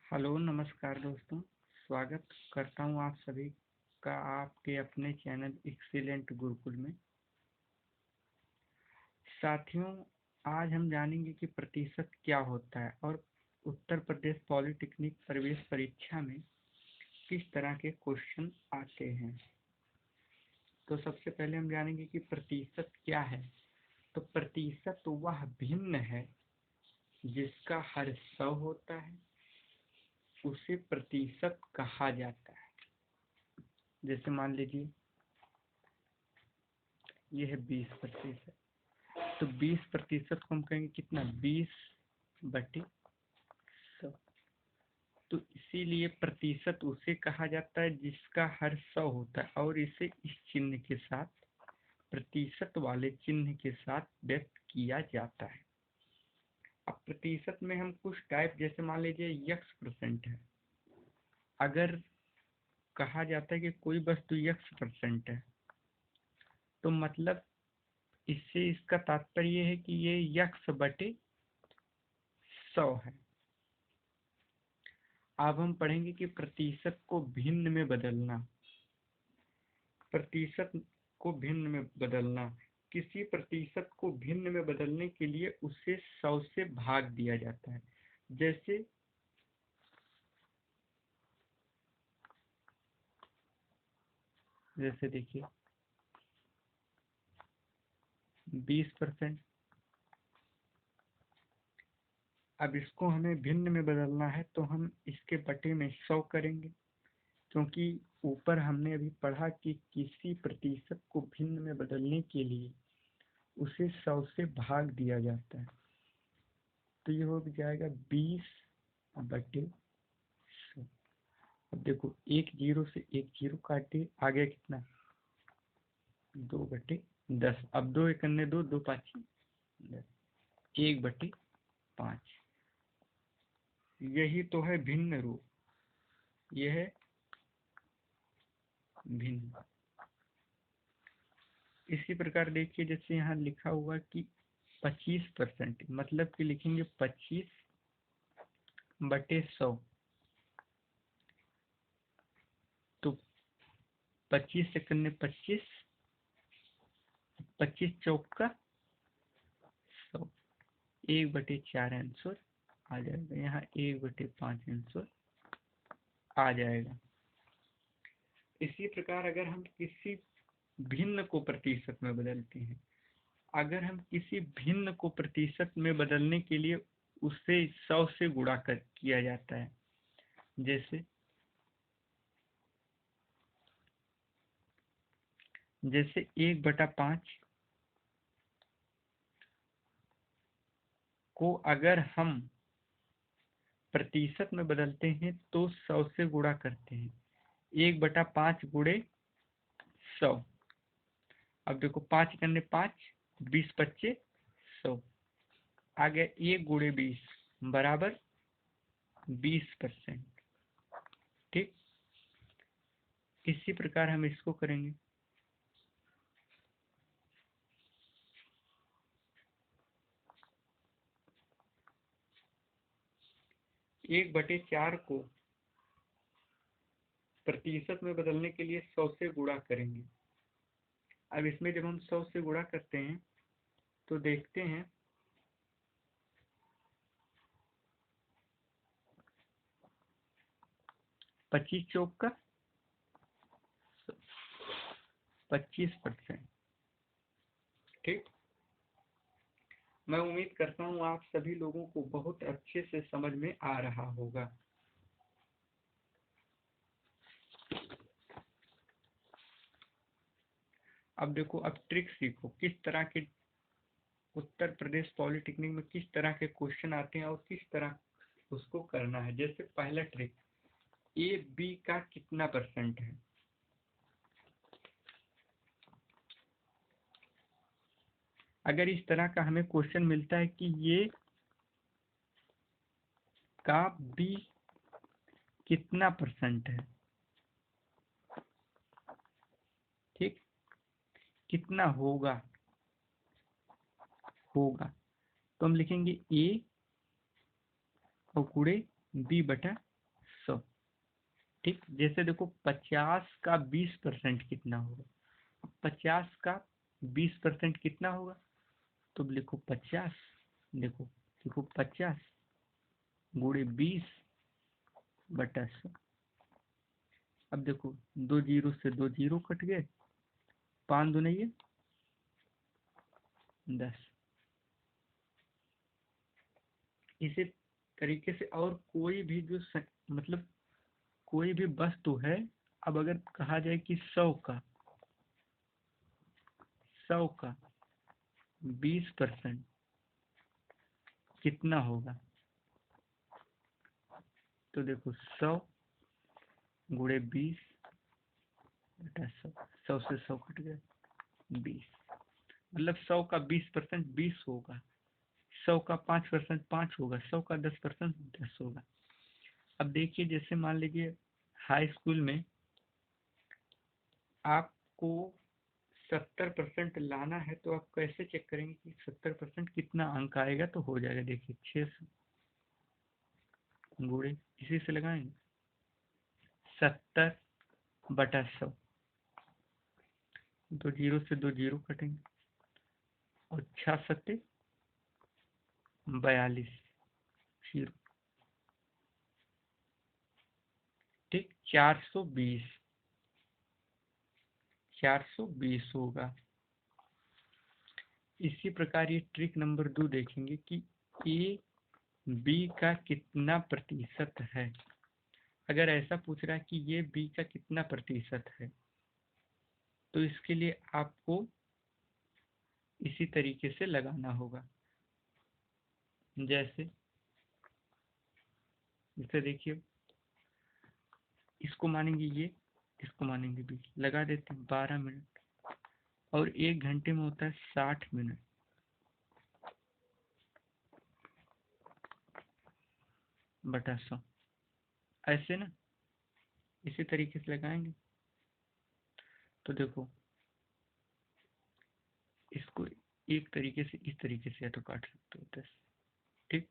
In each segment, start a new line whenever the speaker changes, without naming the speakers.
Hello नमस्कार दोस्तों। स्वागत करता हूं आप सभी का आपके अपने चैनल एक्सीलेंट गुरुकुल में। साथियों, आज हम जानेंगे कि प्रतिशत क्या होता है और उत्तर प्रदेश पॉलिटेक्निक प्रवेश परीक्षा में किस तरह के क्वेश्चन आते हैं। तो सबसे पहले हम जानेंगे कि प्रतिशत क्या है। तो प्रतिशत वह भिन्न है जिसका हर 100 होता है, उसे प्रतिशत कहा जाता है। जैसे मान लीजिए यह है 20%। तो 20% को हम कहेंगे कितना, 20/100। तो इसीलिए प्रतिशत उसे कहा जाता है जिसका हर 100 होता है और इसे इस चिन्ह के साथ, प्रतिशत वाले चिन्ह के साथ व्यक्त किया जाता है। अब प्रतिशत में हम कुछ टाइप, जैसे मान लीजिए x% है। अगर कहा जाता है कि कोई वस्तु x% है, तो मतलब इससे इसका तात्पर्य है कि ये x/100 है। अब हम पढ़ेंगे कि प्रतिशत को भिन्न में बदलना। प्रतिशत को भिन्न में बदलना, किसी प्रतिशत को भिन्न में बदलने के लिए उसे 100 से भाग दिया जाता है। जैसे जैसे देखिए 20%। अब इसको हमें भिन्न में बदलना है तो हम इसके बटे में 100 करेंगे, क्योंकि ऊपर हमने अभी पढ़ा कि किसी प्रतिशत को भिन्न में बदलने के लिए उसे 100 से भाग दिया जाता है। तो ये हो जाएगा 20/100। अब देखो, एक जीरो से एक जीरो काटे, आ गया कितना, 2/10। अब 2 एक अन्य 2, 2 5 10, 1/5। यही तो है भिन्न रूप, यह है भिन्न। इसी प्रकार देखिए, जैसे यहाँ लिखा हुआ कि 25%, मतलब कि लिखेंगे 25/100। तो 25 सेकंड में 25, 25 चौका 100, 1/4 आंसर आ जाएगा। यहाँ 1/5 आंसर आ जाएगा। इसी प्रकार अगर हम किसी भिन्न को प्रतिशत में बदलते हैं, अगर हम किसी भिन्न को प्रतिशत में बदलने के लिए उसे 100 से गुणा कर किया जाता है। जैसे जैसे 1/5 को अगर हम प्रतिशत में बदलते हैं तो 100 से गुणा करते हैं। 1/5 गुणे 100। अब देखो 5 करने 5, 20/25 100 आ गया। 1 गुणे 20 बराबर 20%। ठीक, इसी प्रकार हम इसको करेंगे। 1/4 को प्रतिशत में बदलने के लिए 100 से गुणा करेंगे। अब इसमें जब हम 100 से गुणा करते हैं तो देखते हैं 25 चौका 25%। ठीक, मैं उम्मीद करता हूँ आप सभी लोगों को बहुत अच्छे से समझ में आ रहा होगा। अब देखो, अब ट्रिक सीखो किस तरह के उत्तर प्रदेश पॉलिटेक्निक में किस तरह के क्वेश्चन आते हैं और किस तरह उसको करना है। जैसे पहला ट्रिक, ए बी का कितना परसेंट है। अगर इस तरह का हमें क्वेश्चन मिलता है कि ये का बी कितना परसेंट है, ठीक, कितना होगा तो हम लिखेंगे ए और गुणे B/100। ठीक, जैसे देखो 50 का 20% कितना होगा। 50 का 20% कितना होगा, तो लिखो 50, देखो देखो 50 गुणे 20/100। अब देखो 2 जीरो से 2 जीरो कट गए, 5 दूनी ये 10। इसी तरीके से और कोई भी जो मतलब कोई भी वस्तु है, अब अगर कहा जाए कि 100 का 20% कितना होगा, तो देखो 100 गुणे 20/100, 100 से 100 कट गए 20, मतलब 100 का 20% 20 होगा, 100 का 5% 5 होगा, 100 का 10% 10 होगा। अब देखिए जैसे मान लीजिए हाई स्कूल में आपको 70% लाना है, तो आप कैसे चेक करेंगे कि 70% कितना अंक आएगा, तो हो जाएगा देखिए 600 गुणे, इसी से लगाएंगे 70/100, 2 जीरो से 2 जीरो कटेंगे और 6×7=42 जीरो, ठीक 420 होगा। इसी प्रकार ये ट्रिक नंबर 2 देखेंगे कि ए बी का कितना प्रतिशत है। अगर ऐसा पूछ रहा है कि ये बी का कितना प्रतिशत है, तो इसके लिए आपको इसी तरीके से लगाना होगा। जैसे जैसे देखिए, इसको मानेंगे ये, इसको मानेंगे बी, लगा देते हैं 12 मिनट, और 1 घंटे में होता है 60 मिनट, बटा 100, ऐसे ना, इसी तरीके से लगाएंगे। तो देखो इसको एक तरीके से इस तरीके से या तो काट सकते हो 10, ठीक,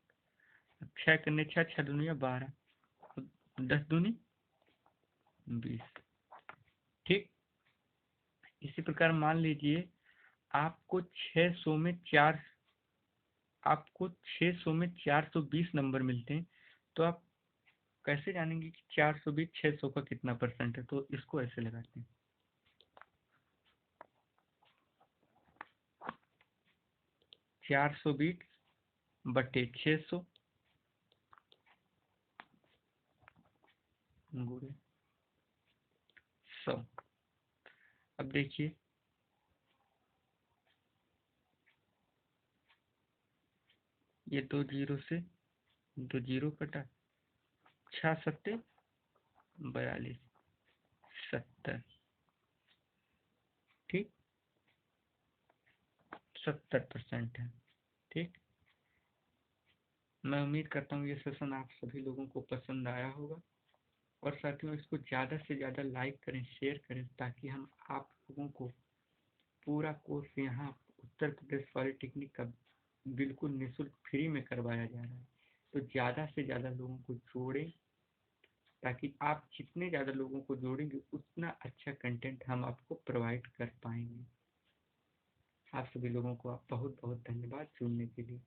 6 करने 6 6 दूनी 12, 10 दूनी 20, ठीक। इसी प्रकार मान लीजिए आपको 600 में 4, आपको 600 में 420 नंबर मिलते हैं, तो आप कैसे जानेंगे कि 420 600 का कितना परसेंट है, तो इसको ऐसे लगाते हैं 420/600 गुणे 100। अब देखिए ये 2 जीरो से 2 जीरो कटा, 6×7=42, 70, ठीक 70% है, ठीक। मैं उम्मीद करता हूँ ये सेशन आप सभी लोगों को पसंद आया होगा, और साथियों इसको ज़्यादा से ज़्यादा लाइक करें, शेयर करें, ताकि हम आप लोगों को पूरा कोर्स यहाँ उत्तर प्रदेश पॉलिटेक्निक का बिल्कुल निःशुल्क फ्री में करवाया जा रहा है। तो ज़्यादा से ज़्यादा लोगों को जोड़ें, ताकि आप जितने ज़्यादा लोगों को जोड़ेंगे उतना अच्छा कंटेंट हम आपको प्रोवाइड कर पाएंगे। आप सभी लोगों को आप बहुत बहुत धन्यवाद जुड़ने के लिए।